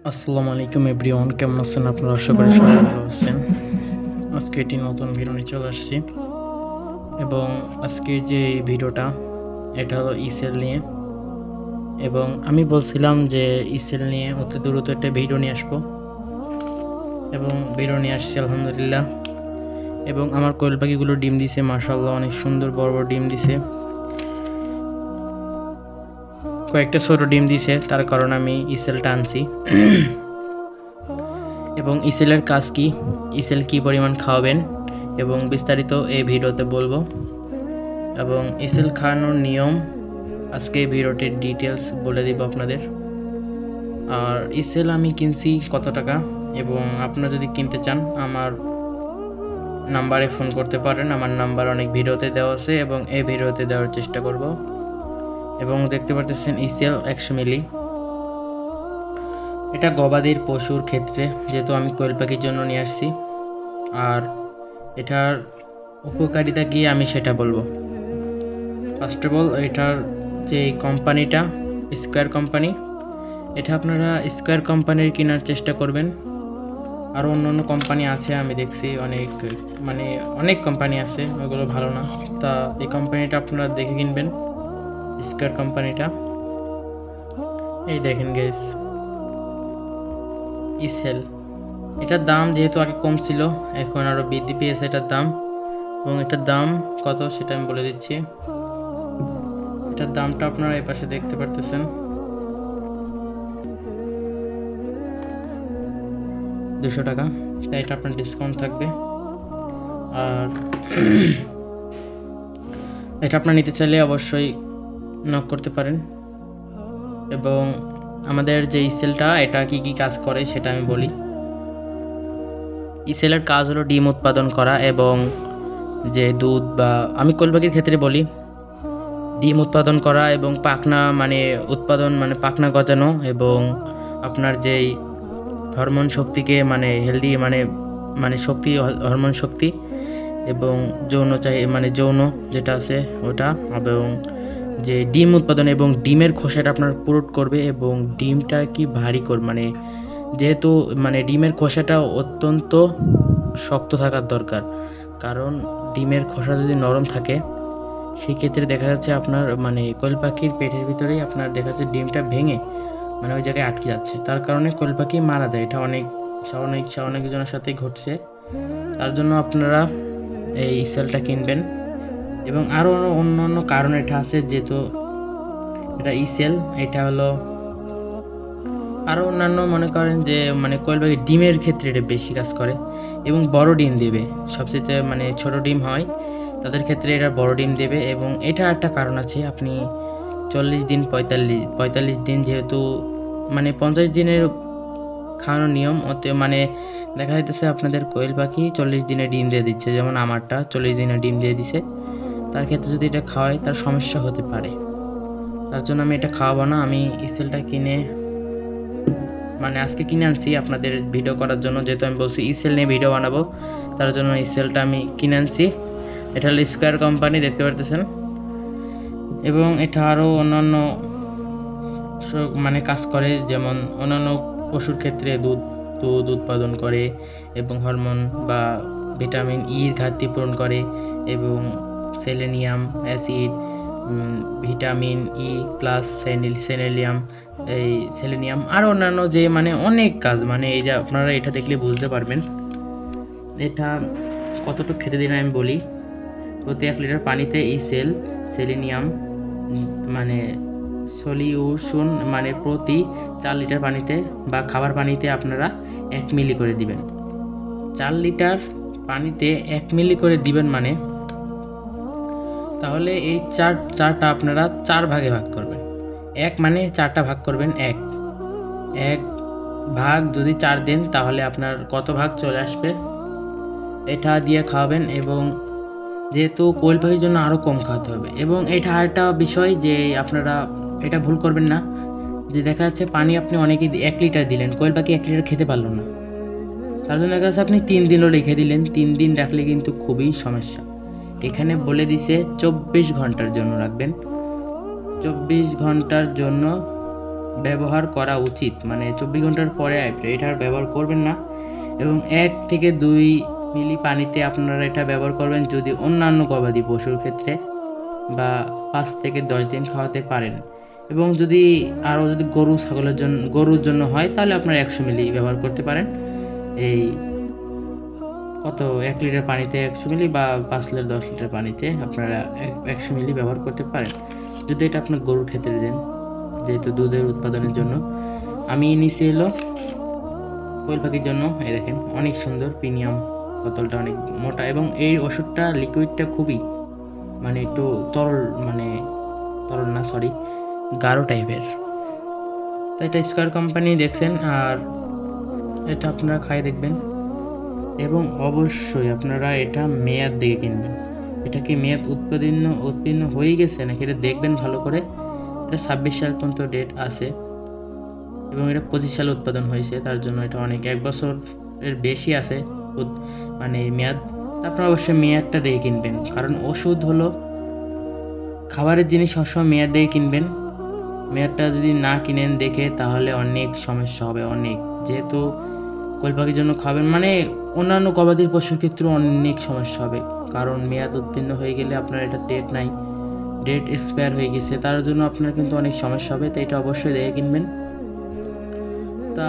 আসসালামু আলাইকুম এভরিওয়ান, কেমন আছেন আপনারা? আশা করি সবাই ভালো আছেন। আজকে একটি নতুন ভিডিও নিয়ে চলে আসছি এবং আজকে যে ভিডিওটা এটা হলো ইসেল নিয়ে। এবং আমি বলছিলাম যে ইসেল নিয়ে অতি দ্রুত একটা ভিডিও নিয়ে আসবো এবং ভিডিও নিয়ে আসছি আলহামদুলিল্লাহ। এবং আমার কোয়েল পাখিগুলো ডিম দিছে, মাশাআল্লাহ অনেক সুন্দর বড় বড় ডিম দিছে। কয়েকটা ছোট ডিম দিছে, তার কারণে আমি ইসেলটা আনছি। এবং ইসেলের কাজ কি, ইসেল কি পরিমাণ খাওয়াবেন এবং বিস্তারিত এই ভিডিওতে বলবো। এবং ইসেল খাওয়ানোর নিয়ম আজকে এই ভিডিওটির ডিটেলস বলে দিব আপনাদের। আর ইসেল আমি কিনছি কত টাকা, এবং আপনারা যদি কিনতে চান আমার নাম্বারে ফোন করতে পারেন। আমার নাম্বার অনেক ভিডিওতে দেওয়া আছে এবং এই ভিডিওতে দেওয়ার চেষ্টা করব। এবং দেখতে পারতেছেন ইসেল 100 মিলি। এটা গবাদির পশুর ক্ষেত্রে, যেহেতু আমি কোয়েল পাখির জন্য নিয়ে আসছি। আর এটার উপকারিতা কি আমি সেটা বলবো। ফার্স্ট অফ অল, এটার যে কোম্পানিটা স্কোয়ার কোম্পানি, এটা আপনারা স্কোয়ার কোম্পানির কেনার চেষ্টা করবেন। আরও অন্য অন্য কোম্পানি আছে, আমি দেখছি অনেক কোম্পানি আছে, ওগুলো ভালো না। তা এই কোম্পানিটা আপনারা দেখে কিনবেন, স্কোয়ার কোম্পানিটা। এই দেখেন গাইস, ইসেল এটার দাম যেহেতু আগে কম ছিল, এখন আরও বৃদ্ধি পেয়েছে এটার দাম। এবং এটার দাম কত সেটা আমি বলে দিচ্ছি। এটার দামটা আপনারা এই পাশে দেখতে পারতেছেন, 200 টাকা। তাই এটা আপনার ডিসকাউন্ট থাকবে। আর এটা আপনার নিতে চাইলে অবশ্যই নক করতে পারেন। এবং আমাদের যে ইসেলটা, এটা কি কি কাজ করে সেটা আমি বলি। ইসেলের কাজ হলো ডিম উৎপাদন করা এবং যে দুধ, বা আমি কোয়েল পাখির ক্ষেত্রে বলি, ডিম উৎপাদন করা এবং পাখনা উৎপাদন পাখনা গজানো, এবং আপনার যেই হরমোন শক্তিকে হেলদি শক্তি, হরমোন শক্তি এবং যৌন যৌন যেটা আছে ওটা, এবং যে ডিম উৎপাদন এবং ডিমের খোসাটা আপনার পুরুট করবে এবং ডিমটা কি ভারী করবে, যেহেতু ডিমের খোসাটা অত্যন্ত শক্ত থাকার দরকার। কারণ ডিমের খোসা যদি নরম থাকে, সেক্ষেত্রে দেখা যাচ্ছে আপনার কোয়েল পাখির পেটের ভিতরেই আপনার দেখা যাচ্ছে ডিমটা ভেঙে ওই জায়গায় আটকে যাচ্ছে। তার কারণে কোয়েল পাখি মারা যায়। এটা অনেকজনের সাথেই ঘটছে। তার জন্য আপনারা এই সেলটা কিনবেন। এবং আরও অন্য অন্য কারণ এটা আছে, যেহেতু এটা ইসেল, এটা হলো আরও অন্যান্য মনে করেন যে কোয়েল পাখি ডিমের ক্ষেত্রে এটা বেশি কাজ করে এবং বড় ডিম দেবে। সবচেয়ে ছোট ডিম হয় তাদের ক্ষেত্রে এটা বড় ডিম দেবে। এবং এটা একটা কারণ আছে, আপনি 40 দিন 45 দিন, যেহেতু 50 দিনের খাওয়ানোর নিয়ম, ওতে দেখা যাইতেছে আপনাদের কোয়েল পাখি 40 দিনে ডিম দিয়ে দিচ্ছে। যেমন আমারটা 40 দিনে ডিম দিয়ে দিছে। তার ক্ষেত্রে যদি এটা খাওয়াই তার সমস্যা হতে পারে। তার জন্য আমি এটা খাওয়াবো না। আমি ইসেলটা কিনে আজকে কিনে আনছি আপনাদের ভিডিও করার জন্য, যেহেতু আমি বলছি ইসেল নিয়ে ভিডিও বানাবো, তার জন্য ইসেলটা আমি কিনে আনছি। এটা হলো স্কোয়ার কোম্পানি, দেখতে পারতেছেন। এবং এটা আরও অন্যান্য কাজ করে, যেমন অন্যান্য পশুর ক্ষেত্রে দুধ উৎপাদন করে এবং হরমোন বা ভিটামিন ইর ঘাটতি পূরণ করে, এবং selenium acid, vitamin E plus selenium, এই সেলেনিয়াম আর অন্যান্য যে অনেক কাজ, এই যে আপনারা এটা দেখলে বুঝতে পারবেন এটা কতটুকু খেতে দিন। আমি বলি, প্রতি 1 লিটার পানিতে এই সেলেনিয়াম সলিউশন প্রতি 4 লিটার পানিতে বা খাবার পানিতে আপনারা 1 মিলি করে দিবেন। 4 লিটার পানিতে 1 মিলি করে দিবেন, তাহলে এই চারটা আপনারা 4 ভাগে ভাগ করবেন। 1 4টা ভাগ করবেন। এক ভাগ যদি 4 দেন, তাহলে আপনার কত ভাগ চলে আসবে, এটা দিয়ে খাওয়াবেন। এবং যেহেতু কোয়েল পাখির জন্য আরও কম খাওয়াতে হবে। এবং এটা আরেকটা বিষয় যে আপনারা এটা ভুল করবেন না, যে দেখা যাচ্ছে পানি আপনি অনেকেই 1 লিটার দিলেন, কোয়েল পাখি 1 লিটার খেতে পারলো না। তার জন্য দেখা যাচ্ছে আপনি 3 দিনও রেখে দিলেন। 3 দিন রাখলে কিন্তু খুবই সমস্যা। এখানে বলে দিছে 24 ঘন্টার জন্য রাখবেন। 24 ঘন্টার জন্য ব্যবহার করা উচিত, মানে 24 ঘন্টার পরে এটা আর ব্যবহার করবেন না। এবং 1 থেকে 2 মিলি পানিতে আপনারা এটা ব্যবহার করবেন যদি অন্যান্য গবাদি পশুর ক্ষেত্রে, বা 5 থেকে 10 দিন খাওয়াতে পারেন। এবং যদি আরও যদি গরুর জন্য হয় তাহলে আপনারা 100 মিলি ব্যবহার করতে পারেন। এই 1 লিটার পানিতে 100 মিলি বা 5 লিটার 10 লিটার পানিতে আপনারা 100 মিলি ব্যবহার করতে পারেন, যদি এটা আপনার গরুর ক্ষেত্রে দেন, যেহেতু দুধের উৎপাদনের জন্য। আমি নিচে এলো কোয়েল পাখির জন্য, এই দেখেন অনেক সুন্দর প্রিমিয়াম বোতলটা, অনেক মোটা, এবং এই ওষুধটা লিকুইডটা খুবই মানে একটু তরল না, সরি, গাঢ় টাইপের। তো এটা স্কয়ার কোম্পানি দেখছেন, আর এটা আপনারা খাই দেখবেন। এবং অবশ্যই আপনারা এটা মেয়াদ দেখে কিনবেন। এটা কি মেয়াদ উৎপন্ন হয়ে গেছে নাকি এটা দেখবেন ভালো করে। এটা 26 সাল পর্যন্ত ডেট আছে, এবং এটা 25 সালে উৎপাদন হয়েছে, তার জন্য এটা অনেক 1 বছরের বেশি আছে মানে মেয়াদ। আপনারা অবশ্যই মেয়াদটা দেখে কিনবেন, কারণ ওষুধ হলো খাবারের জিনিস, সবসময় মেয়াদ দেখে কিনবেন। মেয়াদটা যদি না কিনেন দেখে তাহলে অনেক সমস্যা হবে, অনেক। যেহেতু কোয়েল পাখির জন্য খাবেন মানে অন্যান্য গবাদি পশুর ক্ষেত্রেও অনেক সমস্যা হবে, কারণ মেয়াদ উত্তীর্ণ হয়ে গেলে আপনার এটা ডেট এক্সপায়ার হয়ে গেছে, তার জন্য আপনার কিন্তু অনেক সমস্যা হবে। তো এটা অবশ্যই দেখে কিনবেন। তা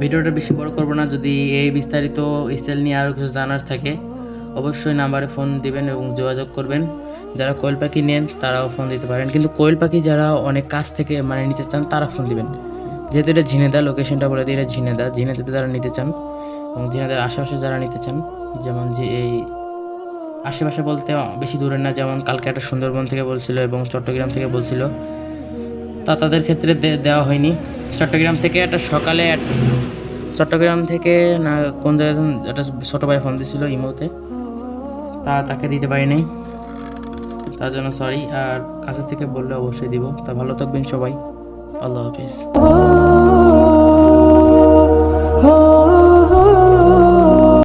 ভিডিওটা বেশি বড় করব না। যদি এই বিস্তারিত স্টাইল নিয়ে আরও কিছু জানার থাকে অবশ্যই নাম্বারে ফোন দিবেন এবং যোগাযোগ করবেন। যারা কোয়েল পাখি নেন তারাও ফোন দিতে পারেন, কিন্তু কোয়েল পাখি যারা অনেক কাছ থেকে মানে নিতে চান তারা ফোন দিবেন। যেহেতু এটা ঝিনেদা, লোকেশনটা বলে দিই, এটা ঝিনেদাতে যারা নিতে চান এবং ঝিনেদার আশেপাশে যারা নিতে চান, যেমন যে এই আশেপাশে বলতে বেশি দূরের না, যেমন কালকে একটা সুন্দরবন থেকে বলছিল এবং চট্টগ্রাম থেকে বলছিল, তা তাদের ক্ষেত্রে দেওয়া হয়নি। চট্টগ্রাম থেকে চট্টগ্রাম থেকে না কোন জায়গায় একটা ছোটো ভাই ফোন দিয়েছিল ইমোতে, তাকে দিতে পারিনি, তার জন্য সরি। আর কাছের থেকে বললে অবশ্যই দিব। তা ভালো থাকবেন সবাই, আল্লাহ হাফিজ।